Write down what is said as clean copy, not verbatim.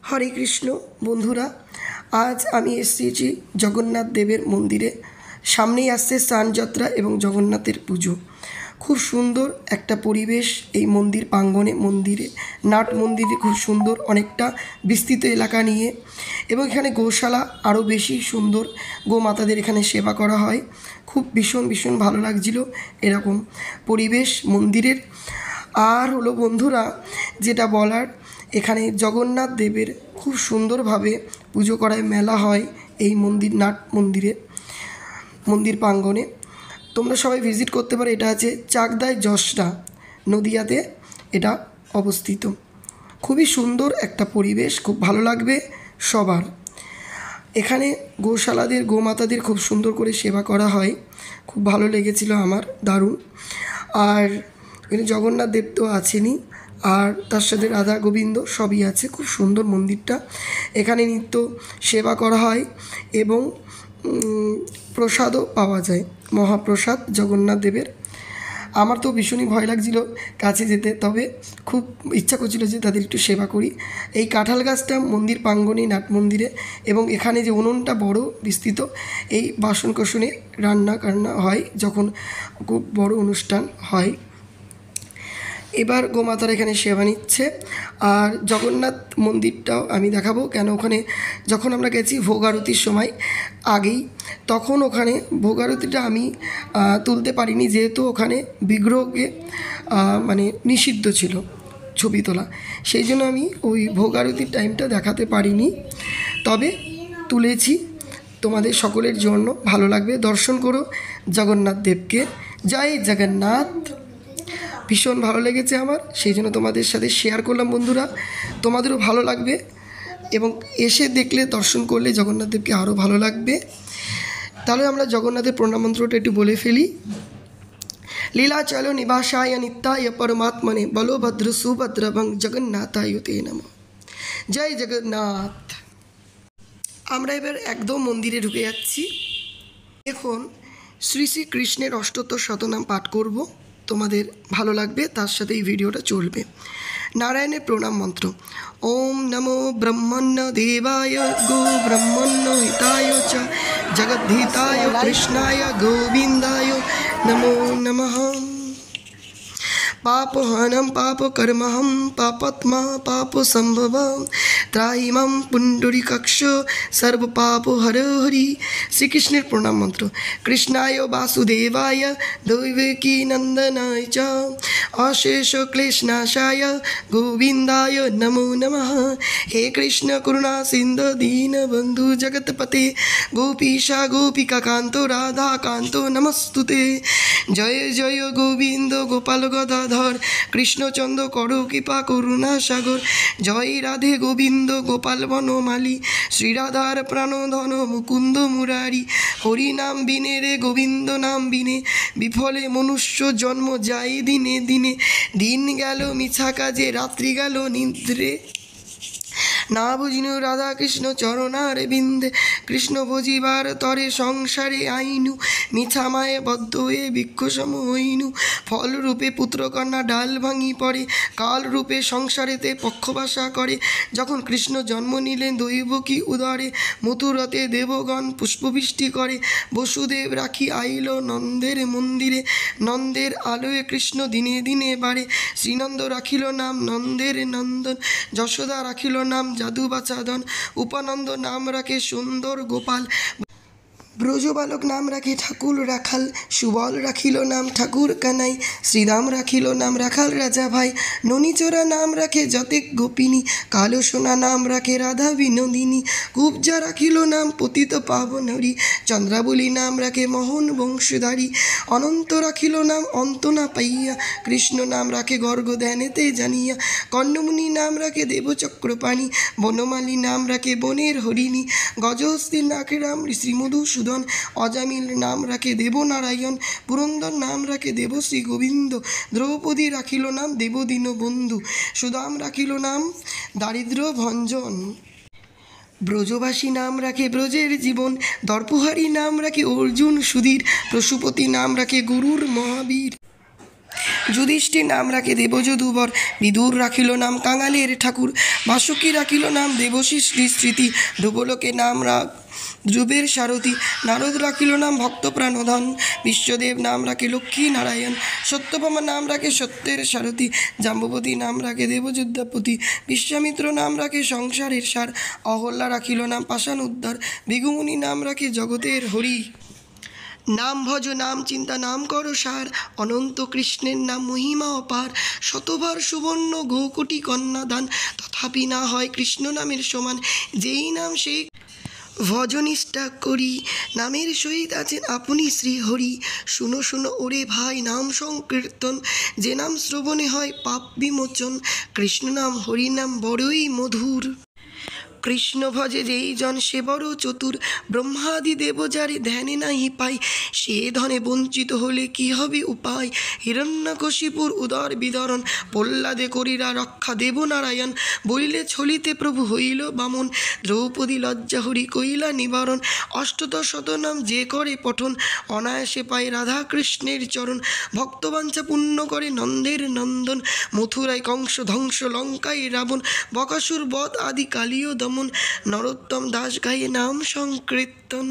হরে কৃষ্ণ বন্ধুরা, আজ আমি এসেছি জগন্নাথ দেবের মন্দিরে। সামনেই আসছে স্নানযাত্রা এবং জগন্নাথের পুজো। খুব সুন্দর একটা পরিবেশ এই মন্দির প্রাঙ্গণে। মন্দিরে নাট মন্দিরে খুব সুন্দর, অনেকটা বিস্তৃত এলাকা নিয়ে, এবং এখানে গোশালা আরও বেশি সুন্দর। গোমাতাদের এখানে সেবা করা হয়। খুব ভীষণ ভালো লাগছিল এরকম পরিবেশ মন্দিরের। আর হলো বন্ধুরা, যেটা বলার, এখানে জগন্নাথ দেবের খুব সুন্দরভাবে পুজো করায় মেলা হয় এই মন্দির, নাট মন্দিরে, মন্দির প্রাঙ্গণে। তোমরা সবাই ভিজিট করতে পারো। এটা আছে চাকদায় যশরা, নদিয়াতে এটা অবস্থিত। খুবই সুন্দর একটা পরিবেশ, খুব ভালো লাগবে সবার। এখানে গোশালাদের, গোমাতাদের খুব সুন্দর করে সেবা করা হয়। খুব ভালো লেগেছিল আমার, দারুণ। আর এখানে জগন্নাথ দেব তো আছেনই, আর তার সাথে রাধা গোবিন্দ সবই আছে। খুব সুন্দর মন্দিরটা। এখানে নিত্য সেবা করা হয় এবং প্রসাদও পাওয়া যায়, মহাপ্রসাদ জগন্নাথ দেবের। আমার তো ভীষণই ভয় লাগছিল কাছে যেতে, তবে খুব ইচ্ছা করছিল যে তাদের একটু সেবা করি। এই কাঁঠাল গাছটা মন্দির প্রাঙ্গণে, নাট মন্দিরে, এবং এখানে যে উনুনটা বড় বিস্তৃত, এই বাসন কোসনে রান্না হয় যখন খুব বড় অনুষ্ঠান হয়। এবার গোমাতারা এখানে সেবা নিচ্ছে। আর জগন্নাথ মন্দিরটাও আমি দেখাবো, কেন ওখানে যখন আমরা গেছি ভোগ আরতির সময় আগেই, তখন ওখানে ভোগ আরতিটা আমি তুলতে পারিনি, যেহেতু ওখানে বিগ্রহকে মানে নিষিদ্ধ ছিল ছবি তোলা। সেই জন্য আমি ওই ভোগ আরতির টাইমটা দেখাতে পারিনি, তবে তুলেছি তোমাদের সকলের জন্য। ভালো লাগবে, দর্শন করো জগন্নাথ দেবকে। জয় জগন্নাথ। ভীষণ ভালো লেগেছে আমার, সেই জন্য তোমাদের সাথে শেয়ার করলাম বন্ধুরা। তোমাদেরও ভালো লাগবে, এবং এসে দেখলে, দর্শন করলে জগন্নাথ দেবকে আরও ভালো লাগবে। তাহলে আমরা জগন্নাথের প্রণাম মন্ত্রটা একটু বলে ফেলি। লীলা চলো নিবাসায় নিত্যায় পরমাত্মনে বলভদ্র সুভদ্রবং জগন্নাথায় তে নমঃ। জয় জগন্নাথ। আমরা এবার একদম মন্দিরে ঢুকে যাচ্ছি। এখন শ্রী কৃষ্ণের অষ্টোত্তর শতনাম পাঠ করব, তোমাদের ভালো লাগবে, তার সাথে এই ভিডিওটা চলবে। নারায়ণের প্রণাম মন্ত্র। ওম নমো ব্রহ্মণ্য দেবায় গো ব্রহ্মণ্য হিতায় চ জগদ্ধিতায় কৃষ্ণায় গোবিন্দায় নমো নমঃ। পাপহনম পাপকর্মহম পাপাত্মা পাপসম্ভবম ত্রাহি মাম পুণ্ডরীকাক্ষ সর্বপাপ হরি। শ্রীকৃষ্ণের প্রণাম মন্ত্র। কৃষ্ণায় বাসুদেবায় দৈবকী নন্দনায় চ অশেষ ক্লেশনাশায় গোবিন্দায় নমো নমঃ। হে কৃষ্ণ করুণা সিন্ধু দীনবন্ধু জগৎপতে গোপীশা গোপিকা কান্ত রাধা কান্ত নমস্তুতে। জয় জয় গোবিন্দ গোপাল গদাধর কৃষ্ণচন্দ্র করো কৃপা করুণা সাগর। জয় রাধে গোবিন্দ গোপাল বনমালী শ্রীরাধার প্রাণধন মুকুন্দ মুরারি। হরি নাম বিনে রে গোবিন্দ নাম বিনে বিফলে মনুষ্য জন্ম যায় দিনে দিনে। দিন গেল মিছা কাজে রাত্রি গেল নিদ্রে না বুঝিনু রাধা কৃষ্ণ চরণার বিন্দে। কৃষ্ণ বুঝিবার তরে সংসারে আইনু মিছা মায়ে বদ্ধ হয়ে বৃক্ষসম হইনু। ফলরূপে পুত্রকন্যা ডাল ভাঙি পড়ে কালরূপে সংসারেতে পক্ষবাসা করে। যখন কৃষ্ণ জন্ম নিলেন দৈবকী উদরে মথুরাতে দেবগণ পুষ্পবৃষ্টি করে। বসুদেব রাখি আইল নন্দের মন্দিরে নন্দের আলোয় কৃষ্ণ দিনে দিনে বাড়ে। শ্রীনন্দ রাখিল নাম নন্দের নন্দন যশোদা রাখিল নাম জাদু বাচাদন। উপানন্দ নাম রাখে সুন্দর গোপাল ব্রজবালক নাম রাখে ঠাকুর রাখাল। সুবল রাখিল নাম ঠাকুর কানাই শ্রীরাম রাখিল নাম রাখাল রাজা ভাই। ননীচোরা নাম রাখে যতেক গোপিনী কালো সোনা নাম রাখে রাধা বিনোদিনী। কুবজা রাখিল নাম পতিত পাবন হরি চন্দ্রাবলী নাম রাখে মোহন বংশধারী। অনন্ত রাখিল নাম অন্ত না পাইয়া কৃষ্ণ নাম রাখে গর্গ ধ্যানেতে জানিয়া। কর্ণমুনি নাম রাখে দেবচক্রপাণী বনমালী নাম রাখে বনের হরিণী। গজহস্তির নাকে রাম শ্রীমধুসূদন অজামিল নাম রাখে দেবনারায়ণ। পুরন্দর নাম রাখে দেবশ্রী গোবিন্দ। দ্রৌপদী রাখিল নাম দেবদীন বন্ধু। সুদাম রাখিল নাম দারিদ্র ভঞ্জন। ব্রজবাসী নাম রাখে ব্রজের জীবন। দর্পহারী নাম রাখে অর্জুন সুধীর। পশুপতি নাম রাখে গুরুর মহাবীর। যুধিষ্ঠির নাম রাখে দেবযদুবর, বিদুর রাখিল নাম কাঙালের ঠাকুর, বাসুকী রাখিল নাম দেবশী স্মৃতি, ধ্রুবলোকে নাম ধ্রুবের সারথি, নারদ রাখিল নাম ভক্তপ্রাণধন, বিশ্বদেব নাম রাখে লক্ষ্মী নারায়ণ, সত্যভামা নাম রাখে সত্যের সারথি, জাম্ববতী নাম রাখে দেবযোদ্ধাপতি, বিশ্বামিত্র নাম রাখে সংসারের সার, অহল্যা রাখিল নাম পাষাণ উদ্ধার, ভৃগুমুনি নাম রাখে জগতের হরি। নাম ভজ নাম চিন্তা নাম করো সার, অনন্ত কৃষ্ণের নাম মহিমা অপার, শতবার সুবর্ণ গৌকোটি কন্যা দান, তথাপি না হয় কৃষ্ণ নামের সমান, যেই নাম সেই ভজনিষ্ঠা করি, নামের সহিত আছেন আপনি শ্রীহরি। শুনো শুনো ওরে ভাই নাম সংকীর্তন, যে নাম শ্রবণে হয় পাপ বিমোচন, কৃষ্ণ নাম হরি নাম বড়ই মধুর। কৃষ্ণ ভজে যেই জন সে বড় চতুর, ব্রহ্মাদি দেব যারে ধ্যানে নাহি পাই, সে ধনে বঞ্চিত হলে কি হবে উপায়, হিরণ্যকশিপুর উদর বিদরণ, প্রহ্লাদে করিরা রক্ষা দেবনারায়ণ, বলিলে ছলিতে প্রভু হইল বামন, দ্রৌপদী লজ্জা হরি কইলা নিবারণ, অষ্টদশ শতনাম যে করে পঠন, অনায়াসে পায় রাধা কৃষ্ণের চরণ, ভক্তবাঞ্ছা পূর্ণ করে নন্দের নন্দন, মথুরায় কংস ধ্বংস লঙ্কায় রাবণ, বকাসুর বধ আদি কালীয় দমন, নরোত্তম দাস গায়ে নাম সংকীর্তন।